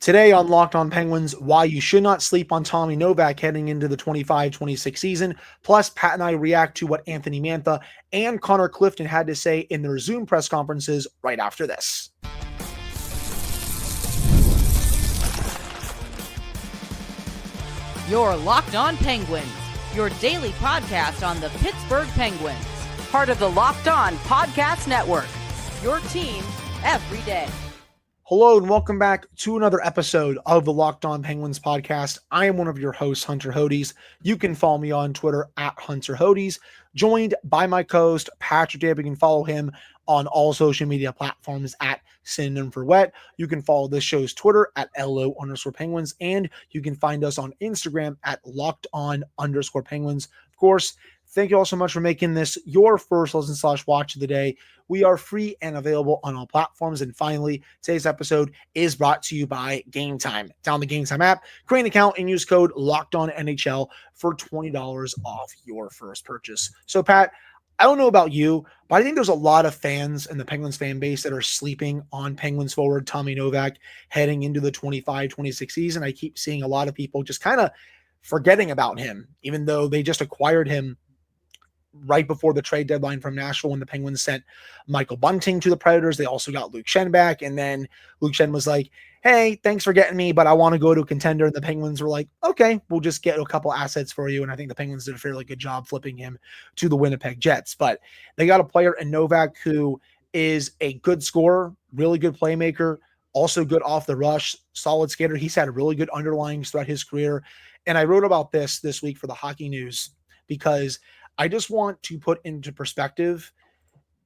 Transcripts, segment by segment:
Today on Locked On Penguins, why you should not sleep on Tommy Novak heading into the 25-26 season. Plus, Pat and I react to what Anthony Mantha and Connor Clifton had to say in their Zoom press conferences right after this. You're Locked On Penguins, your daily podcast on the Pittsburgh Penguins. Part of the Locked On Podcast Network, your team every day. Hello and welcome back to another episode of the Locked On Penguins podcast. I am one of your hosts, Hunter Hodes. You can follow me on Twitter at Hunter Hodes, joined by my co-host, Patrick Dabb. You can follow him on all social media platforms at Synonym for Wet. You can follow this show's Twitter at LO_Penguins, and you can find us on Instagram at LockedOn_Penguins. Of course, thank you all so much for making this your first listen/watch of the day. We are free and available on all platforms. And finally, today's episode is brought to you by Game Time. Download the Game Time app, create an account, and use code LOCKEDONNHL for $20 off your first purchase. So, Pat, I don't know about you, but I think there's a lot of fans in the Penguins fan base that are sleeping on Penguins forward Tommy Novak heading into the 25-26 season. I keep seeing a lot of people just kind of forgetting about him, even though they just acquired him right before the trade deadline from Nashville when the Penguins sent Michael Bunting to the Predators. They also got Luke Schenn back, and then Luke Schenn was like, hey, thanks for getting me, but I want to go to a contender. And the Penguins were like, okay, we'll just get a couple assets for you. And I think the Penguins did a fairly good job flipping him to the Winnipeg Jets. But they got a player in Novak who is a good scorer, really good playmaker, also good off the rush, solid skater. He's had really good underlyings throughout his career. And I wrote about this week for the Hockey News because I just want to put into perspective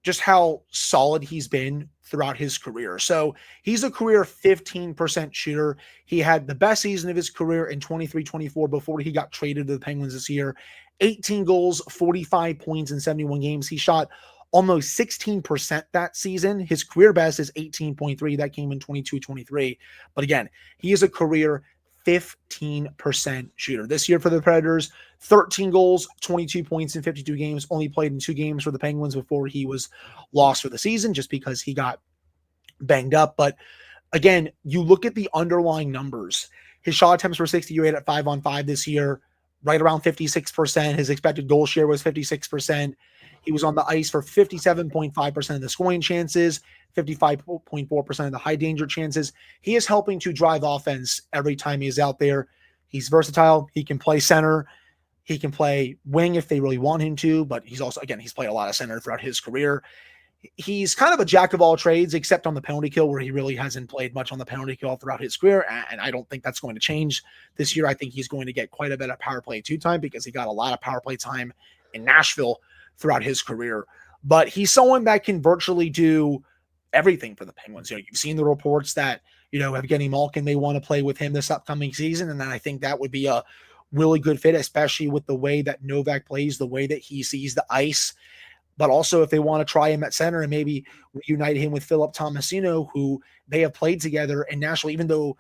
just how solid he's been throughout his career. So he's a career 15% shooter. He had the best season of his career in 23-24 before he got traded to the Penguins this year. 18 goals, 45 points in 71 games. He shot almost 16% that season. His career best is 18.3. That came in 22-23. But again, he is a career 15% shooter. This year for the Predators, 13 goals, 22 points in 52 games, only played in 2 games for the Penguins before he was lost for the season just because he got banged up. But again, you look at the underlying numbers. His shot attempts were 68 at 5-on-5 this year, right around 56%. His expected goal share was 56%. He was on the ice for 57.5% of the scoring chances, 55.4% of the high danger chances. He is helping to drive offense every time he is out there. He's versatile. He can play center. He can play wing if they really want him to, but he's also, again, he's played a lot of center throughout his career. He's kind of a jack of all trades, except on the penalty kill, where he really hasn't played much on the penalty kill throughout his career. And I don't think that's going to change this year. I think he's going to get quite a bit of power play 2 time because he got a lot of power play time in Nashville throughout his career. But he's someone that can virtually do everything for the Penguins. You've seen the reports that, Evgeny Malkin may want to play with him this upcoming season. And then I think that would be a really good fit, especially with the way that Novak plays, the way that he sees the ice. But also if they want to try him at center and maybe reunite him with Philip Tomasino, who they have played together in Nashville, even though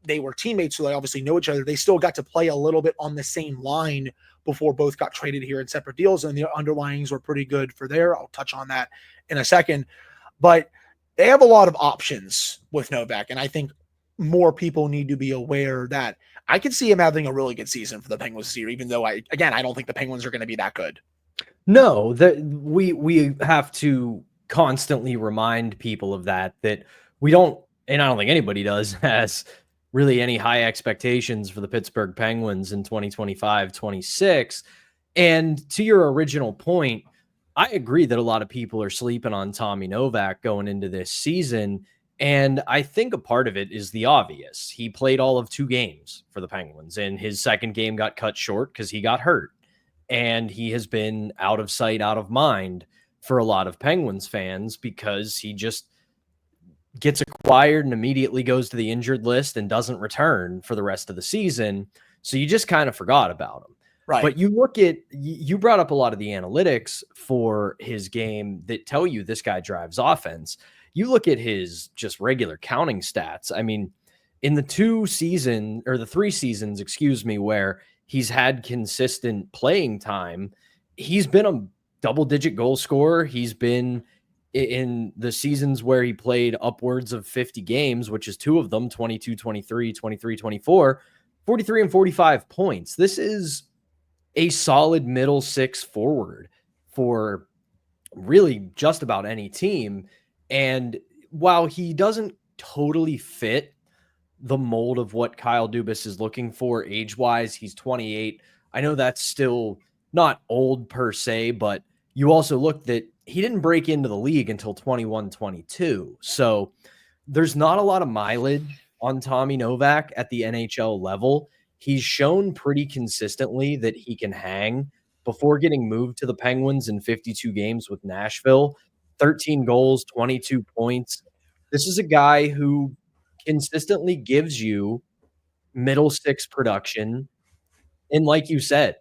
they were teammates, so they obviously know each other, they still got to play a little bit on the same line before both got traded here in separate deals, and the underlyings were pretty good for there. I'll touch on that in a second. But they have a lot of options with Novak, and I think more people need to be aware that I could see him having a really good season for the Penguins this year, even though I don't think the Penguins are going to be that good. No, we have to constantly remind people of that we don't, and I don't think anybody does, has really any high expectations for the Pittsburgh Penguins in 2025-26. And to your original point, I agree that a lot of people are sleeping on Tommy Novak going into this season. And I think a part of it is the obvious. He played all of 2 games for the Penguins, and his second game got cut short because he got hurt. And he has been out of sight, out of mind for a lot of Penguins fans because he just gets acquired and immediately goes to the injured list and doesn't return for the rest of the season. So you just kind of forgot about him. Right. But you brought up a lot of the analytics for his game that tell you this guy drives offense. You look at his just regular counting stats. I mean, in the 3 seasons, where he's had consistent playing time, he's been a double-digit goal scorer. He's been in the seasons where he played upwards of 50 games, which is 2 of them, 22, 23, 23, 24, 43 and 45 points. This is a solid middle six forward for really just about any team. And while he doesn't totally fit the mold of what Kyle Dubas is looking for age-wise, he's 28. I know that's still not old per se, but you also look that he didn't break into the league until 21, 22. So there's not a lot of mileage on Tommy Novak at the NHL level. He's shown pretty consistently that he can hang. Before getting moved to the Penguins in 52 games with Nashville, 13 goals, 22 points. This is a guy who consistently gives you middle six production. And like you said,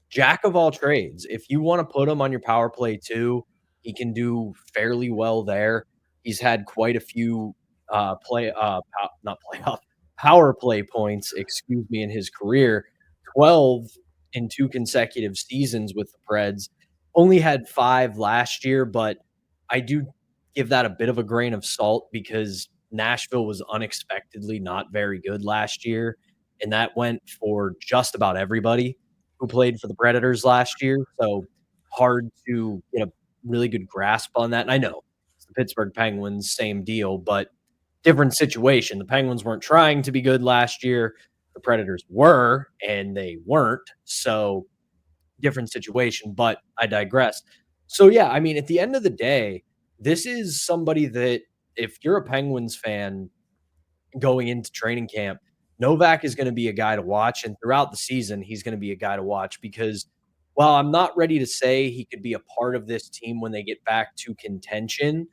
jack of all trades. If you want to put him on your power play too, he can do fairly well there. He's had quite a few power play points, excuse me, in his career. 12 in 2 consecutive seasons with the Preds. Only had 5 last year, but I do give that a bit of a grain of salt because Nashville was unexpectedly not very good last year, and that went for just about everybody who played for the Predators last year. So hard to get a really good grasp on that. And I know it's the Pittsburgh Penguins, same deal, but different situation. The Penguins weren't trying to be good last year. The Predators were, and they weren't. So different situation, but I digress. So yeah, I mean, at the end of the day, this is somebody that if you're a Penguins fan going into training camp, Novak is going to be a guy to watch. And throughout the season, he's going to be a guy to watch because while I'm not ready to say he could be a part of this team when they get back to contention,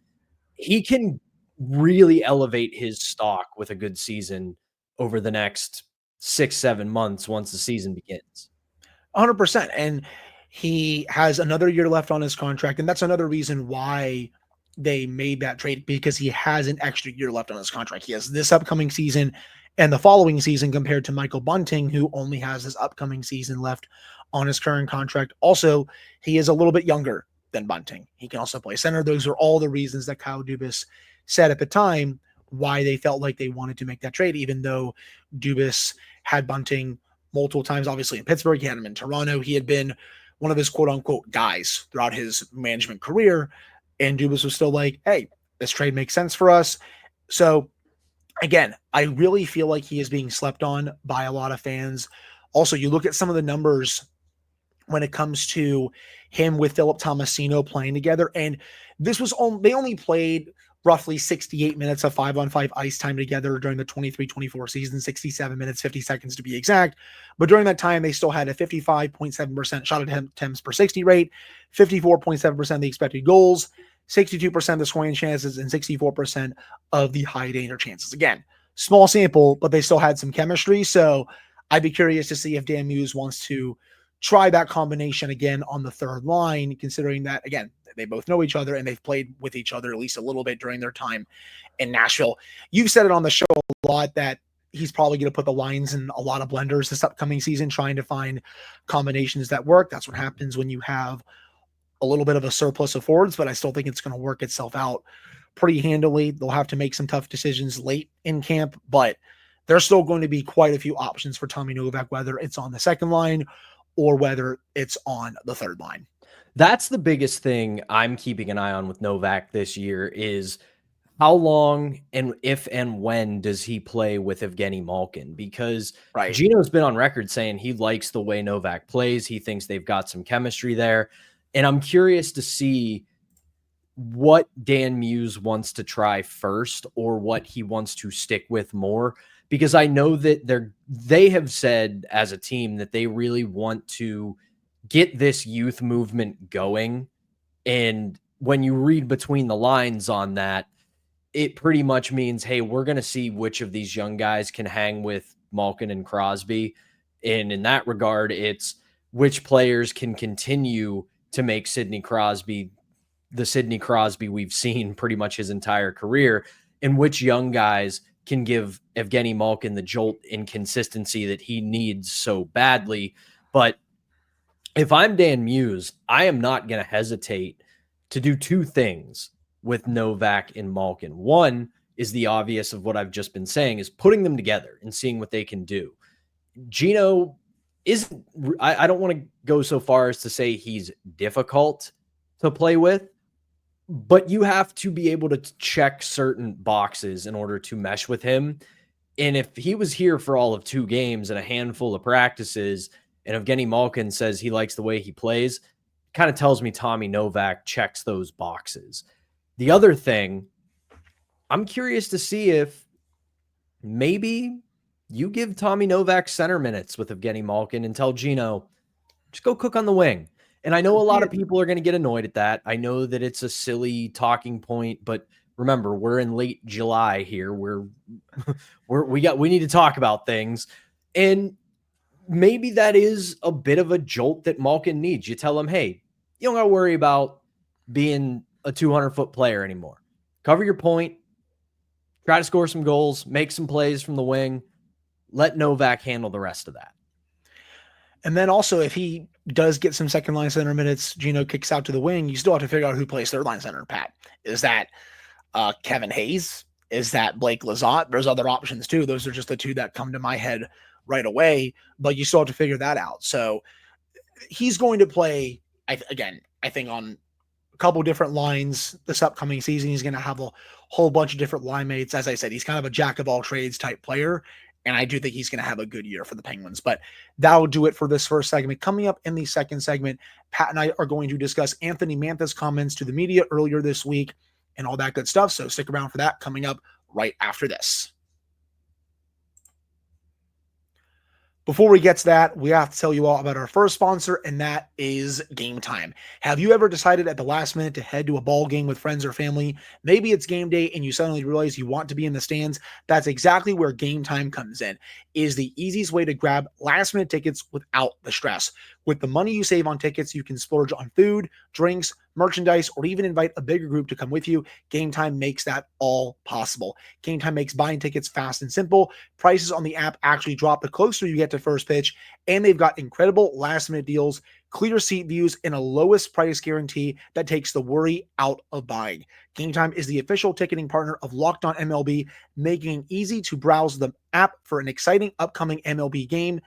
he can really elevate his stock with a good season over the next 6-7 months once the season begins. 100%. And he has another year left on his contract. And that's another reason why they made that trade, because he has an extra year left on his contract. He has this upcoming season and the following season compared to Michael Bunting, who only has this upcoming season left on his current contract. Also, he is a little bit younger than Bunting. He can also play center. Those are all the reasons that Kyle Dubas said at the time why they felt like they wanted to make that trade, even though Dubas had Bunting multiple times, obviously in Pittsburgh, he had him in Toronto. He had been one of his quote unquote guys throughout his management career. And Dubas was still like, hey, this trade makes sense for us. So again, I really feel like he is being slept on by a lot of fans. Also, you look at some of the numbers when it comes to him with Philip Tomasino playing together. And this was they only played roughly 68 minutes of 5-on-5 ice time together during the 23-24 season, 67 minutes, 50 seconds to be exact. But during that time, they still had a 55.7% shot attempts per 60 rate, 54.7% of the expected goals, 62% of the scoring chances, and 64% of the high danger chances. Again, small sample, but they still had some chemistry. So I'd be curious to see if Dan Muse wants to try that combination again on the third line, considering that, again, they both know each other and they've played with each other at least a little bit during their time in Nashville. You've said it on the show a lot that he's probably going to put the lines in a lot of blenders this upcoming season, trying to find combinations that work. That's what happens when you have a little bit of a surplus of forwards, but I still think it's going to work itself out pretty handily. They'll have to make some tough decisions late in camp, but there's still going to be quite a few options for Tommy Novak, whether it's on the second line or whether it's on the third line. That's the biggest thing I'm keeping an eye on with Novak this year is how long and if and when does he play with Evgeny Malkin? Because Gino's been on record saying he likes the way Novak plays. He thinks they've got some chemistry there. And I'm curious to see what Dan Muse wants to try first or what he wants to stick with more. Because I know that they have said as a team that they really want to get this youth movement going. And when you read between the lines on that, it pretty much means, hey, we're going to see which of these young guys can hang with Malkin and Crosby. And in that regard, it's which players can continue to make Sidney Crosby the Sidney Crosby we've seen pretty much his entire career, and which young guys can give Evgeny Malkin the jolt and consistency that he needs so badly. But if I'm Dan Muse, I am not going to hesitate to do two things with Novak and Malkin. One is the obvious of what I've just been saying, is putting them together and seeing what they can do. Gino isn't, I don't want to go so far as to say he's difficult to play with, but you have to be able to check certain boxes in order to mesh with him. And if he was here for all of 2 games and a handful of practices, and Evgeny Malkin says he likes the way he plays, kind of tells me Tommy Novak checks those boxes. The other thing, I'm curious to see if maybe you give Tommy Novak center minutes with Evgeny Malkin and tell Gino, just go cook on the wing. And I know a lot of people are going to get annoyed at that. I know that it's a silly talking point, but remember, we're in late July here. We need to talk about things. And maybe that is a bit of a jolt that Malkin needs. You tell him, hey, you don't got to worry about being a 200-foot player anymore. Cover your point. Try to score some goals. Make some plays from the wing. Let Novak handle the rest of that. And then also, if he does get some second line center minutes, Gino kicks out to the wing, you still have to figure out who plays third line center, Pat. Is that Kevin Hayes? Is that Blake Lizotte? There's other options too. Those are just the 2 that come to my head right away, but you still have to figure that out. So he's going to play, I think on a couple different lines this upcoming season. He's going to have a whole bunch of different line mates. As I said, he's kind of a jack of all trades type player. And I do think he's going to have a good year for the Penguins. But that'll do it for this first segment. Coming up in the second segment, Pat and I are going to discuss Anthony Mantha's comments to the media earlier this week and all that good stuff. So stick around for that coming up right after this. Before we get to that, we have to tell you all about our first sponsor, and that is Game Time. Have you ever decided at the last minute to head to a ball game with friends or family? Maybe it's game day and you suddenly realize you want to be in the stands. That's exactly where Game Time comes in. It is the easiest way to grab last minute tickets without the stress. With the money you save on tickets, you can splurge on food, drinks, merchandise, or even invite a bigger group to come with you. Game Time makes that all possible. Game Time makes buying tickets fast and simple. Prices on the app actually drop the closer you get to first pitch, and they've got incredible last-minute deals, clear seat views, and a lowest price guarantee that takes the worry out of buying. Game Time is the official ticketing partner of Locked On MLB, making it easy to browse the app for an exciting upcoming MLB game.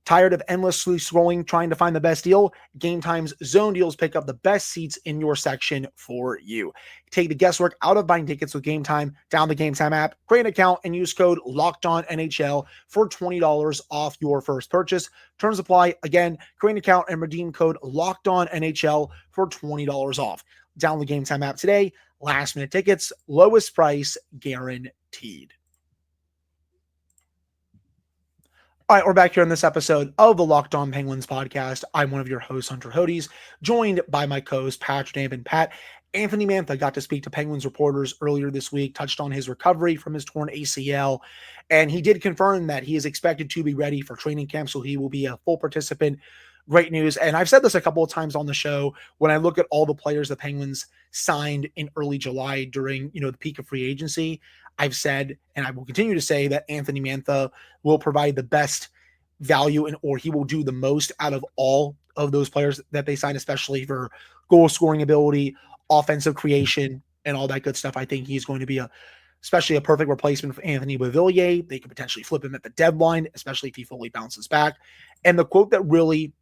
Tired of endlessly scrolling, trying to find the best deal? Game Time's zone deals pick up the best seats in your section for you. Take the guesswork out of buying tickets with Game Time. Download the Game Time app, create an account, and use code LOCKEDONNHL for $20 off your first purchase. Terms apply. Again, create an account and redeem code LOCKEDONNHL for $20 off. Download the Game Time app today. Last minute tickets, lowest price guaranteed. All right, we're back here on this episode of the Locked On Penguins podcast. I'm one of your hosts, Hunter Hodes, joined by my co-host, Patrick and Pat. Anthony Mantha got to speak to Penguins reporters earlier this week, touched on his recovery from his torn ACL, and he did confirm that he is expected to be ready for training camp, so he will be a full participant. Great news. And I've said this a couple of times on the show. When I look at all the players the Penguins signed in early July during, the peak of free agency, I've said, and I will continue to say, that Anthony Mantha will provide the best value or he will do the most out of all of those players that they sign, especially for goal scoring ability, offensive creation, and all that good stuff. I think he's going to be especially a perfect replacement for Anthony Beauvillier. They could potentially flip him at the deadline, especially if he fully bounces back. And the quote that really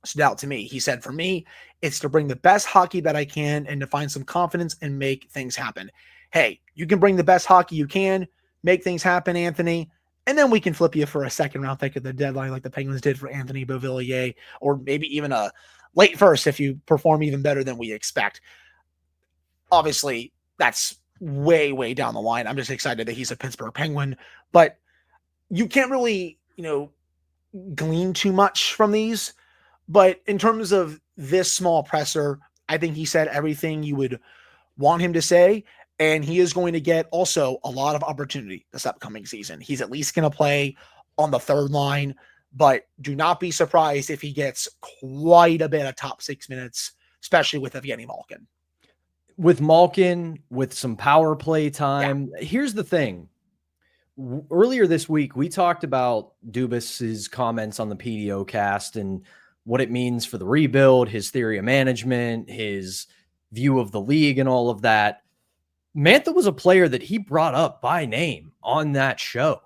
stood out to me, he said, for me, it's to bring the best hockey that I can and to find some confidence and make things happen. Hey, you can bring the best hockey you can, make things happen, Anthony, and then we can flip you for a second round pick at the deadline like the Penguins did for Anthony Beauvillier, or maybe even a late first if you perform even better than we expect. Obviously, that's way, way down the line. I'm just excited that he's a Pittsburgh Penguin, but you can't really, glean too much from these. But in terms of this small presser, I think he said everything you would want him to say. And he is going to get also a lot of opportunity this upcoming season. He's at least going to play on the third line, but do not be surprised if he gets quite a bit of top 6 minutes, especially with Evgeny Malkin. With Malkin, with some power play time. Yeah. Here's the thing. Earlier this week, we talked about Dubas's comments on the PDO cast and what it means for the rebuild, his theory of management, his view of the league and all of that. Mantha was a player that he brought up by name on that show,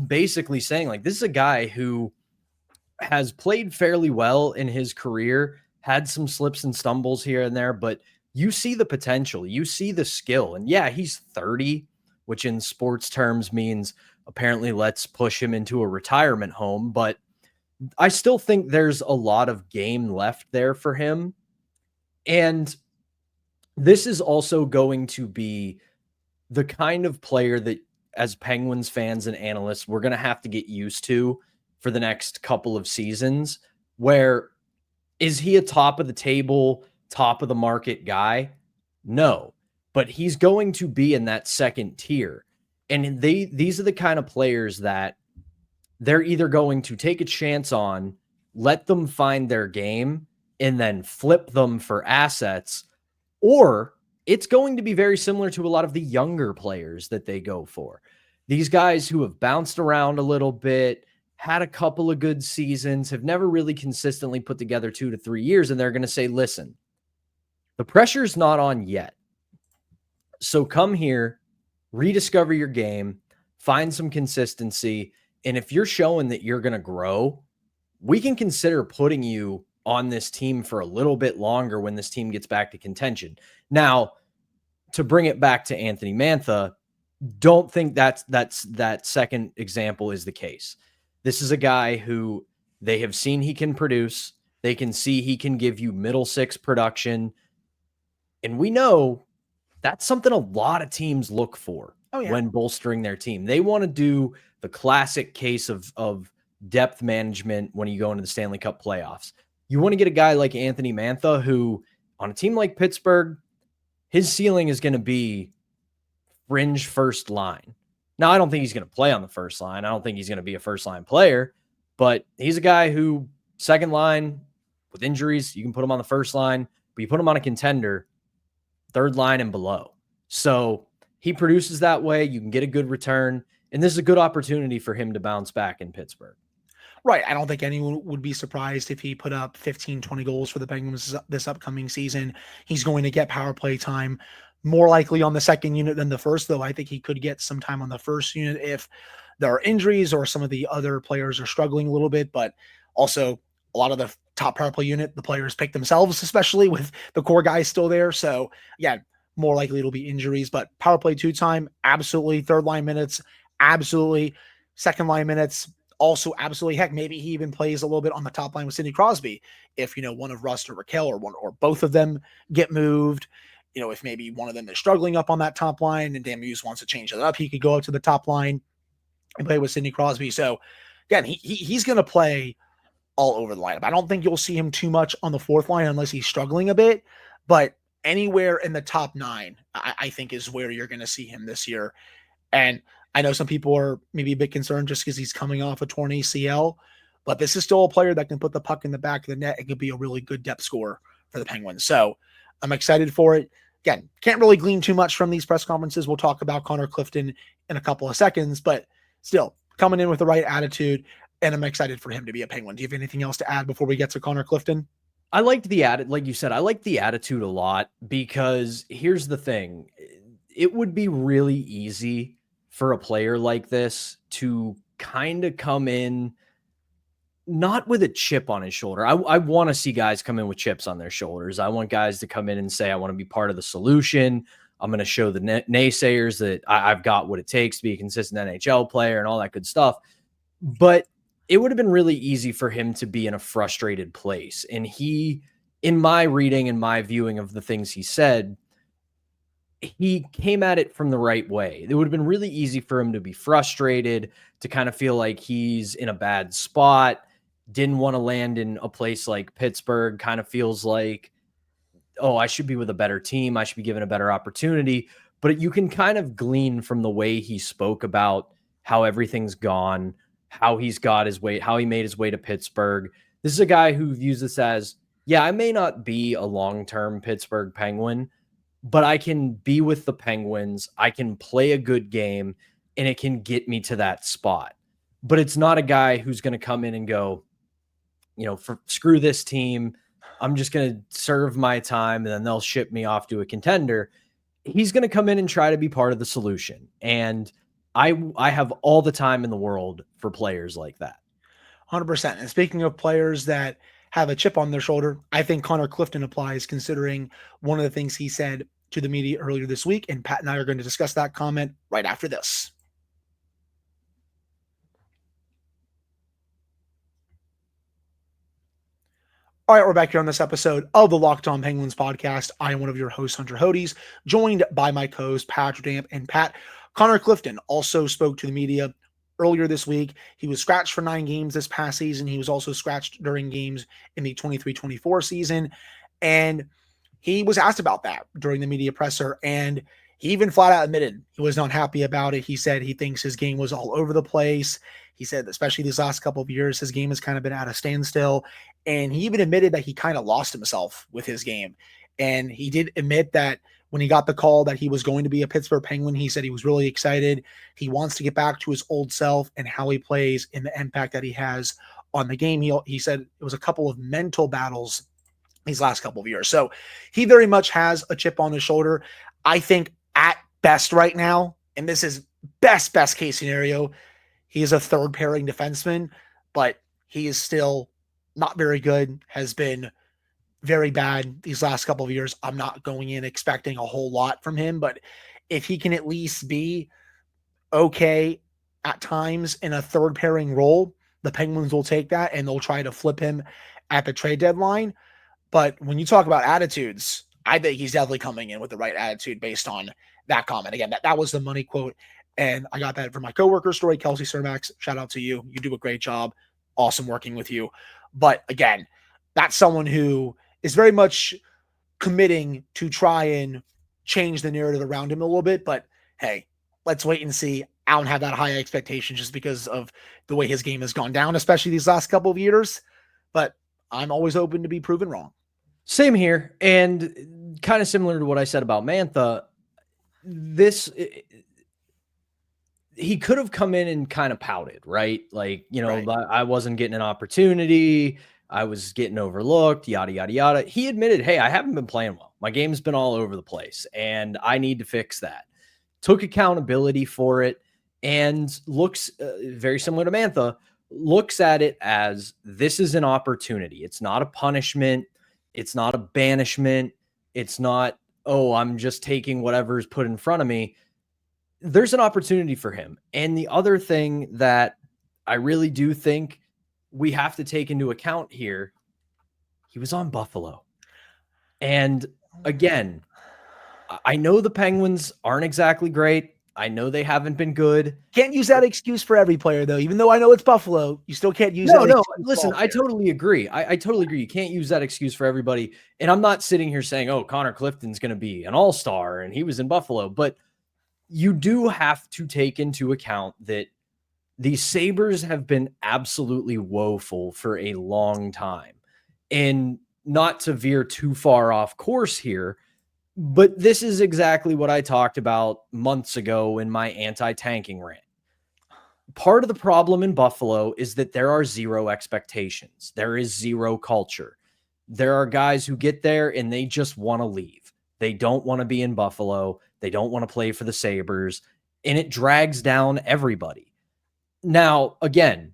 basically saying, like, this is a guy who has played fairly well in his career, had some slips and stumbles here and there, but you see the potential, you see the skill. And yeah, he's 30, which in sports terms means apparently let's push him into a retirement home. But I still think there's a lot of game left there for him. And this is also going to be the kind of player that, as Penguins fans and analysts, we're going to have to get used to for the next couple of seasons, where is he a top of the table, top of the market guy? No, but he's going to be in that second tier. And these are the kind of players that they're either going to take a chance on, let them find their game, and then flip them for assets, or it's going to be very similar to a lot of the younger players that they go for. These guys who have bounced around a little bit, had a couple of good seasons, have never really consistently put together 2 to 3 years, and they're going to say, listen, the pressure's not on yet. So come here, rediscover your game, find some consistency, and if you're showing that you're going to grow, we can consider putting you on this team for a little bit longer when this team gets back to contention. Now, to bring it back to Anthony Mantha, don't think that second example is the case. This is a guy who they have seen he can produce. They can see he can give you middle six production. And we know that's something a lot of teams look for when bolstering their team. They want to do the classic case of depth management when you go into the Stanley Cup playoffs. You want to get a guy like Anthony Mantha, who on a team like Pittsburgh, his ceiling is going to be fringe first line. Now, I don't think he's going to play on the first line. I don't think he's going to be a first line player, but he's a guy who second line with injuries, you can put him on the first line, but you put him on a contender, third line and below. So he produces that way. You can get a good return, and this is a good opportunity for him to bounce back in Pittsburgh. Right. I don't think anyone would be surprised if he put up 15, 20 goals for the Penguins this upcoming season. He's going to get power play time, more likely on the second unit than the first, though I think he could get some time on the first unit if there are injuries or some of the other players are struggling a little bit. But also a lot of the top power play unit, the players pick themselves, especially with the core guys still there. So again, more likely it'll be injuries, but power play 2 time, absolutely. Third line minutes, absolutely. Second line minutes, also absolutely. Heck, maybe he even plays a little bit on the top line with Sidney Crosby if, one of Rust or Raquel or one or both of them get moved. If maybe one of them is struggling up on that top line and Dan Muse wants to change it up, he could go up to the top line and play with Sidney Crosby. So again, he's going to play all over the lineup. I don't think you'll see him too much on the fourth line unless he's struggling a bit, but anywhere in the top 9, I think is where you're going to see him this year. And I know some people are maybe a bit concerned just because he's coming off a torn ACL, but this is still a player that can put the puck in the back of the net. It could be a really good depth scorer for the Penguins. So I'm excited for it. Again, can't really glean too much from these press conferences. We'll talk about Connor Clifton in a couple of seconds, but still coming in with the right attitude, and I'm excited for him to be a Penguin. Do you have anything else to add before we get to Connor Clifton? I liked the attitude, like you said, I like the attitude a lot because here's the thing. It would be really easy for a player like this to kind of come in not with a chip on his shoulder. I want to see guys come in with chips on their shoulders. I want guys to come in and say, I want to be part of the solution. I'm going to show the naysayers that I've got what it takes to be a consistent NHL player and all that good stuff. But it would have been really easy for him to be in a frustrated place. And he, in my reading and my viewing of the things he said, he came at it from the right way. It would have been really easy for him to be frustrated, to kind of feel like he's in a bad spot, didn't want to land in a place like Pittsburgh, kind of feels like, oh, I should be with a better team. I should be given a better opportunity. But you can kind of glean from the way he spoke about how everything's gone, how he's got his way, how he made his way to Pittsburgh. This is a guy who views this as, yeah, I may not be a long-term Pittsburgh Penguin, but I can be with the Penguins. I can play a good game, and it can get me to that spot. But it's not a guy who's going to come in and go, screw this team. I'm just going to serve my time, and then they'll ship me off to a contender. he's going to come in and try to be part of the solution. And I have all the time in the world for players like that. 100%. And speaking of players that have a chip on their shoulder, I think Connor Clifton applies, considering one of the things he said to the media earlier this week. And Pat and I are going to discuss that comment right after this. All right, we're back here on this episode of the Locked On Penguins podcast. I am one of your hosts, Hunter Hodes, joined by my co-hosts, Patrick Damp and Pat. Connor Clifton also spoke to the media earlier this week. He was scratched for 9 games this past season. He was also scratched during games in the 23-24 season. And he was asked about that during the media presser, and he even flat out admitted he was not happy about it. He said he thinks his game was all over the place. He said, especially these last couple of years, his game has kind of been at a standstill. And he even admitted that he kind of lost himself with his game. And he did admit that when he got the call that he was going to be a Pittsburgh Penguin, he said he was really excited. He wants to get back to his old self and how he plays and the impact that he has on the game. He said it was a couple of mental battles these last couple of years. So he very much has a chip on his shoulder. I think at best right now, and this is best case scenario, he is a third pairing defenseman, but he is still not very good, has been very bad these last couple of years. I'm not going in expecting a whole lot from him, but if he can at least be okay at times in a third pairing role, the Penguins will take that and they'll try to flip him at the trade deadline. But when you talk about attitudes, I think he's definitely coming in with the right attitude based on that comment. Again, that was the money quote. And I got that from my coworker story, Kelsey Cermax. Shout out to you. You do a great job. Awesome working with you. But again, that's someone who is very much committing to try and change the narrative around him a little bit. But hey, let's wait and see. I don't have that high expectation just because of the way his game has gone down, especially these last couple of years. But I'm always open to be proven wrong. Same here. And kind of similar to what I said about Mantha, he could have come in and kind of pouted, right? Like, right. I wasn't getting an opportunity. I was getting overlooked, yada, yada, yada. He admitted, hey, I haven't been playing well. My game's been all over the place and I need to fix that. Took accountability for it and looks very similar to Mantha, looks at it as this is an opportunity. It's not a punishment. It's not a banishment. It's not, oh, I'm just taking whatever's put in front of me. There's an opportunity for him. And the other thing that I really do think we have to take into account here, he was on Buffalo. And again, I know the Penguins aren't exactly great. I know they haven't been good. Can't use that excuse for every player, though. Even though I know it's Buffalo, you still can't use that. No, listen, I totally agree. I totally agree. You can't use that excuse for everybody. And I'm not sitting here saying, oh, Connor Clifton's going to be an all-star and he was in Buffalo. But you do have to take into account that the Sabres have been absolutely woeful for a long time. And not to veer too far off course here, but this is exactly what I talked about months ago in my anti-tanking rant. Part of the problem in Buffalo is that there are zero expectations. There is zero culture. There are guys who get there and they just want to leave. They don't want to be in Buffalo. They don't want to play for the Sabres, and it drags down everybody. Now, again,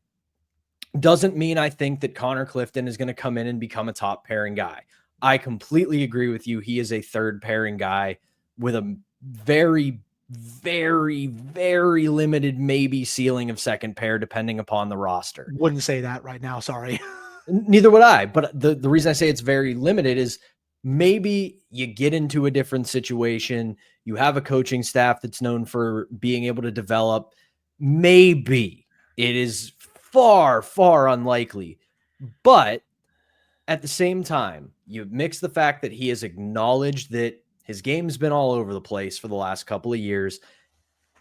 doesn't mean I think that Connor Clifton is going to come in and become a top pairing guy. I completely agree with you. He is a third pairing guy with a very, very, very limited maybe ceiling of second pair, depending upon the roster. Wouldn't say that right now. Sorry. Neither would I. But the reason I say it's very limited is maybe you get into a different situation. You have a coaching staff that's known for being able to develop. Maybe it is far, far unlikely. But at the same time, you mix the fact that he has acknowledged that his game's been all over the place for the last couple of years.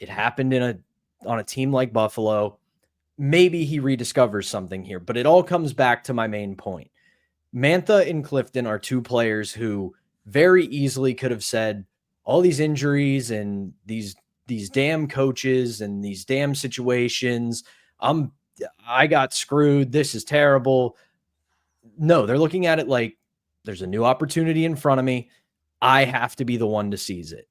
It happened on a team like Buffalo. Maybe he rediscovers something here, but it all comes back to my main point. Mantha and Clifton are two players who very easily could have said all these injuries and these damn coaches and these damn situations. I got screwed. This is terrible. No, they're looking at it like there's a new opportunity in front of me. I have to be the one to seize it.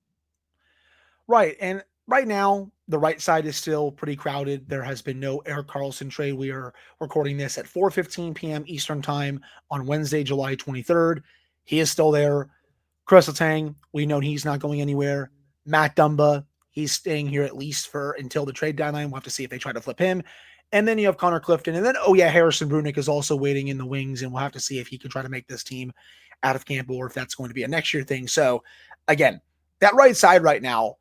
Right. And right now, the right side is still pretty crowded. There has been no Eric Carlson trade. We are recording this at 4:15 p.m. Eastern time on Wednesday, July 23rd. He is still there. Chris Letang, we know he's not going anywhere. Matt Dumba, he's staying here at least for until the trade deadline. We'll have to see if they try to flip him. And then you have Connor Clifton. And then, Harrison Brunick is also waiting in the wings, and we'll have to see if he can try to make this team out of camp or if that's going to be a next year thing. So, again, that right side right now,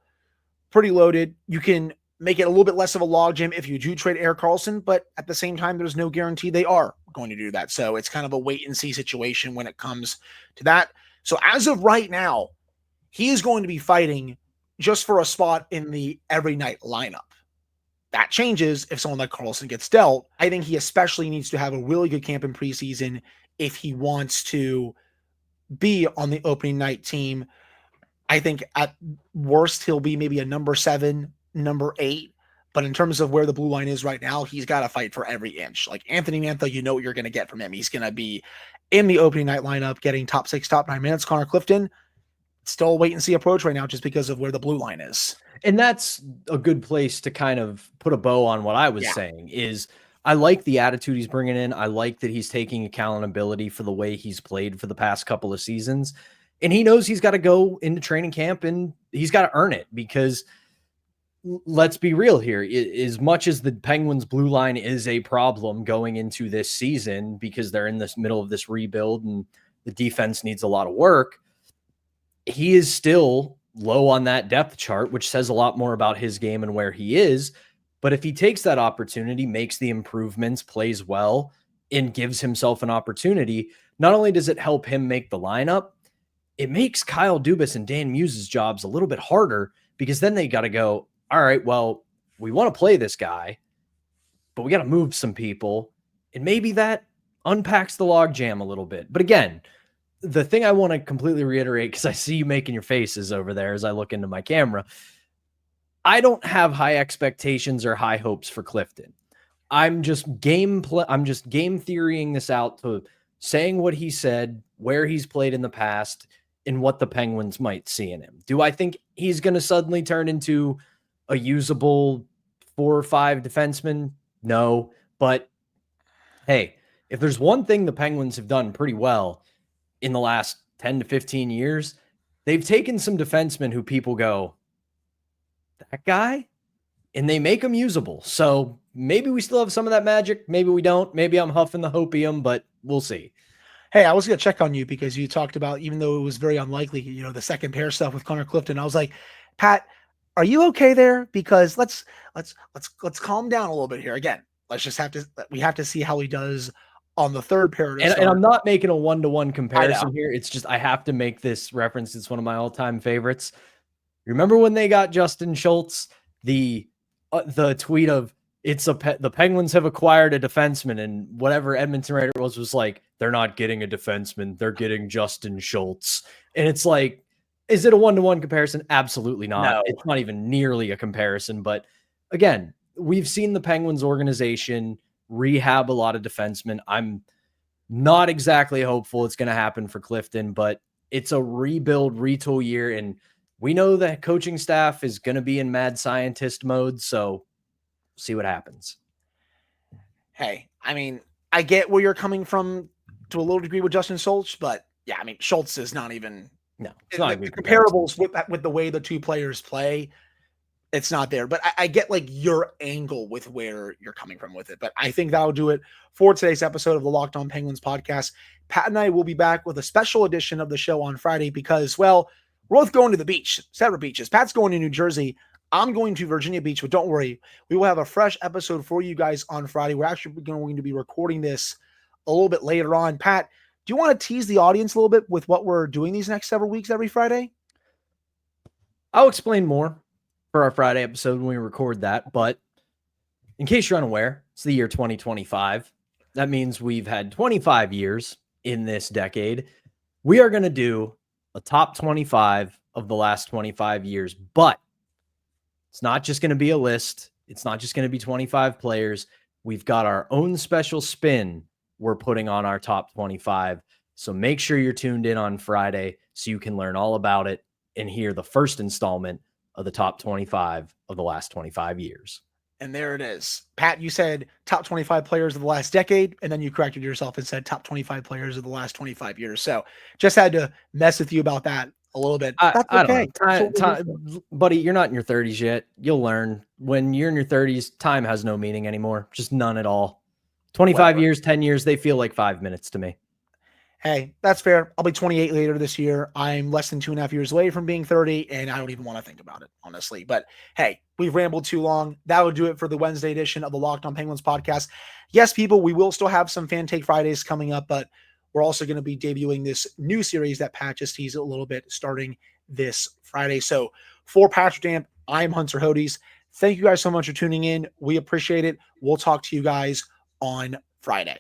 pretty loaded. You can make it a little bit less of a logjam if you do trade Eric Carlson, but at the same time, there's no guarantee they are going to do that. So it's kind of a wait and see situation when it comes to that. So as of right now, he is going to be fighting just for a spot in the every night lineup. That changes if someone like Carlson gets dealt. I think he especially needs to have a really good camp in preseason if he wants to be on the opening night team. I think at worst, he'll be maybe a number 7, number 8. But in terms of where the blue line is right now, he's got to fight for every inch. Like Anthony Mantha, you know what you're going to get from him. He's going to be in the opening night lineup, getting top 6, top 9 minutes. Connor Clifton, still a wait and see approach right now just because of where the blue line is. And that's a good place to kind of put a bow on what I was saying is I like the attitude he's bringing in. I like that he's taking accountability for the way he's played for the past couple of seasons. And he knows he's got to go into training camp and he's got to earn it because let's be real here. As much as the Penguins blue line is a problem going into this season because they're in this middle of this rebuild and the defense needs a lot of work, he is still low on that depth chart, which says a lot more about his game and where he is. But if he takes that opportunity, makes the improvements, plays well, and gives himself an opportunity, not only does it help him make the lineup, it makes Kyle Dubas and Dan Muse's jobs a little bit harder because then they got to go, all right, well, we want to play this guy, but we got to move some people. And maybe that unpacks the logjam a little bit. But again, the thing I want to completely reiterate, because I see you making your faces over there as I look into my camera, I don't have high expectations or high hopes for Clifton. I'm just game theorying this out to saying what he said, where he's played in the past, and what the Penguins might see in him. Do I think he's going to suddenly turn into a usable 4 or 5 defenseman? No, but hey, if there's one thing the Penguins have done pretty well in the last 10 to 15 years, they've taken some defensemen who people go, that guy? And they make them usable. So maybe we still have some of that magic. Maybe we don't. Maybe I'm huffing the hopium, but we'll see. Hey, I was going to check on you because you talked about, even though it was very unlikely, the second pair stuff with Connor Clifton. I was like, Pat, are you okay there? Because let's calm down a little bit here. Again, we have to see how he does on the third pair. And I'm not making a one-to-one comparison here. It's just I have to make this reference. It's one of my all-time favorites. Remember when they got Justin Schultz? The tweet of the Penguins have acquired a defenseman, and whatever Edmonton writer was like, they're not getting a defenseman, they're getting Justin Schultz. And it's like, is it a one-to-one comparison? Absolutely not. No. It's not even nearly a comparison. But again, we've seen the Penguins organization rehab a lot of defensemen. I'm not exactly hopeful it's going to happen for Clifton, but it's a rebuild, retool year, and we know that coaching staff is going to be in mad scientist mode, so see what happens. Hey, I mean, I get where you're coming from to a little degree with Justin Schultz, but yeah, I mean, Schultz is not even it's not the comparables with the way the two players play. It's not there, but I get like your angle with where you're coming from with it. But I think that'll do it for today's episode of the Locked On Penguins podcast. Pat and I will be back with a special edition of the show on Friday because, well, we're both going to the beach, separate beaches. Pat's going to New Jersey. I'm going to Virginia Beach, but don't worry. We will have a fresh episode for you guys on Friday. We're actually going to be recording this a little bit later on. Pat, do you want to tease the audience a little bit with what we're doing these next several weeks every Friday? I'll explain more for our Friday episode when we record that. But in case you're unaware, it's the year 2025. That means we've had 25 years in this decade. We are going to do a top 25 of the last 25 years, but it's not just going to be a list. It's not just going to be 25 players. We've got our own special spin we're putting on our top 25. So make sure you're tuned in on Friday so you can learn all about it and hear the first installment of the top 25 of the last 25 years. And there it is. Pat, you said top 25 players of the last decade, and then you corrected yourself and said top 25 players of the last 25 years. So just had to mess with you about that a little bit. That's okay. I don't know. Buddy, you're not in your 30s yet. You'll learn. When you're in your 30s, time has no meaning anymore. Just none at all. 25 years, 10 years, they feel like 5 minutes to me. Hey, that's fair. I'll be 28 later this year. I'm less than 2.5 years away from being 30, and I don't even want to think about it, honestly. But hey, we've rambled too long. That would do it for the Wednesday edition of the Locked On Penguins podcast. Yes, people, we will still have some Fan Take Fridays coming up, but we're also going to be debuting this new series that Pat just teased a little bit starting this Friday. So for Patrick Damp, I'm Hunter Hodes. Thank you guys so much for tuning in. We appreciate it. We'll talk to you guys on Friday.